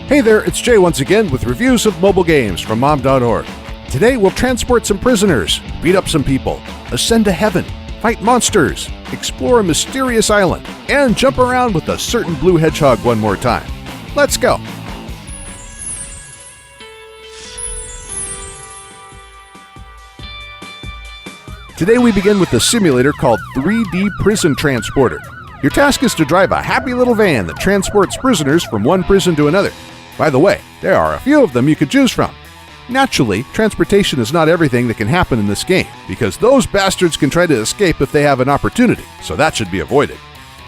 Hey there, it's Jay once again with reviews of mobile games from mob.org. Today we'll transport some prisoners, beat up some people, ascend to heaven, fight monsters, explore a mysterious island, and jump around with a certain blue hedgehog one more time. Let's go! Today we begin with a simulator called 3D Prison Transporter. Your task is to drive a happy little van that transports prisoners from one prison to another. By the way, there are a few of them you could choose from. Naturally, transportation is not everything that can happen in this game, because those bastards can try to escape if they have an opportunity, so that should be avoided.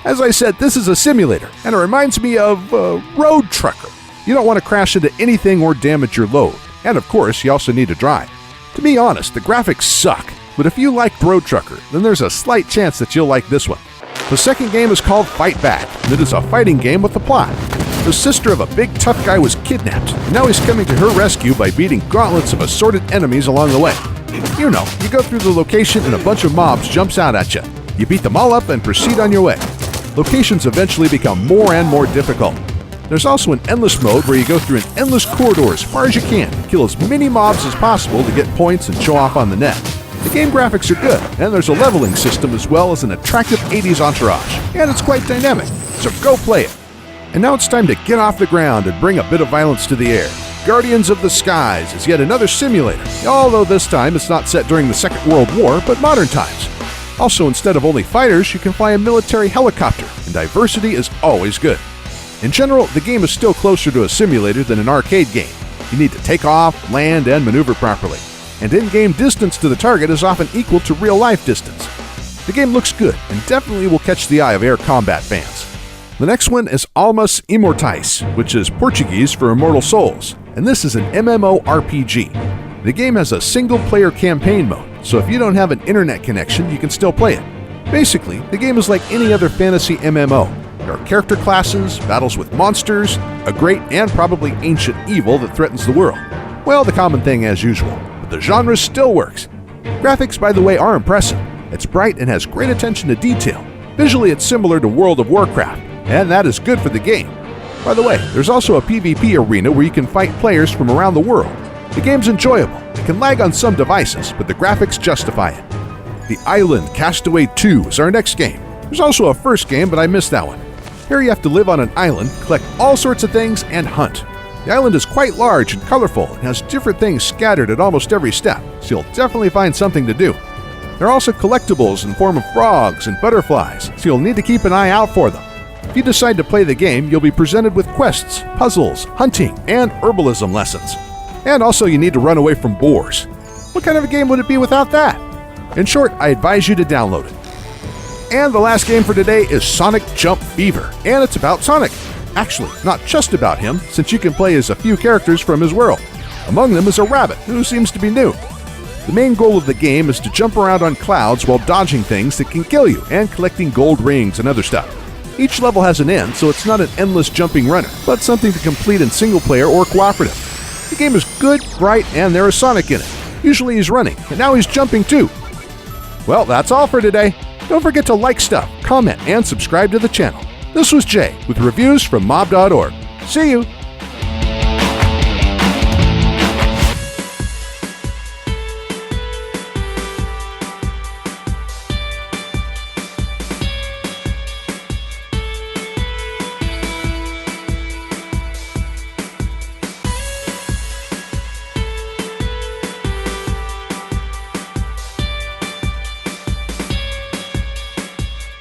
As I said, this is a simulator, and it reminds me of Road Trucker. You don't want to crash into anything or damage your load, and of course, you also need to drive. To be honest, the graphics suck, but if you liked Road Trucker, then there's a slight chance that you'll like this one. The second game is called Fight Back, and it is a fighting game with a plot. The sister of a big tough guy was kidnapped, and now he's coming to her rescue by beating gauntlets of assorted enemies along the way. You know, you go through the location and a bunch of mobs jumps out at you. You beat them all up and proceed on your way. Locations eventually become more and more difficult. There's also an endless mode where you go through an endless corridor as far as you can, kill as many mobs as possible to get points and show off on the net. The game graphics are good, and there's a leveling system as well as an attractive 80s entourage, and it's quite dynamic, so go play it. And now it's time to get off the ground and bring a bit of violence to the air. Guardians of the Skies is yet another simulator, although this time it's not set during the Second World War, but modern times. Also, instead of only fighters, you can fly a military helicopter, and diversity is always good. In general, the game is still closer to a simulator than an arcade game. You need to take off, land, and maneuver properly. And in-game distance to the target is often equal to real-life distance. The game looks good, and definitely will catch the eye of air combat fans. The next one is Almas Imortais, which is Portuguese for Immortal Souls, and this is an MMORPG. The game has a single-player campaign mode, so if you don't have an internet connection, you can still play it. Basically, the game is like any other fantasy MMO. There are character classes, battles with monsters, a great and probably ancient evil that threatens the world. Well, the common thing as usual, but the genre still works. Graphics, by the way, are impressive. It's bright and has great attention to detail. Visually, it's similar to World of Warcraft, and that is good for the game. By the way, there's also a PvP arena where you can fight players from around the world. The game's enjoyable. It can lag on some devices, but the graphics justify it. The Island Castaway 2 is our next game. There's also a first game, but I missed that one. Here you have to live on an island, collect all sorts of things, and hunt. The island is quite large and colorful and has different things scattered at almost every step, so you'll definitely find something to do. There are also collectibles in the form of frogs and butterflies, so you'll need to keep an eye out for them. If you decide to play the game, you'll be presented with quests, puzzles, hunting, and herbalism lessons. And also you need to run away from boars. What kind of a game would it be without that? In short, I advise you to download it. And the last game for today is Sonic Jump Fever, and it's about Sonic. Actually, not just about him, since you can play as a few characters from his world. Among them is a rabbit, who seems to be new. The main goal of the game is to jump around on clouds while dodging things that can kill you and collecting gold rings and other stuff. Each level has an end, so it's not an endless jumping runner, but something to complete in single player or cooperative. The game is good, bright, and there is Sonic in it. Usually he's running, and now he's jumping too. Well, that's all for today. Don't forget to like stuff, comment, and subscribe to the channel. This was Jay with reviews from mob.org. See you!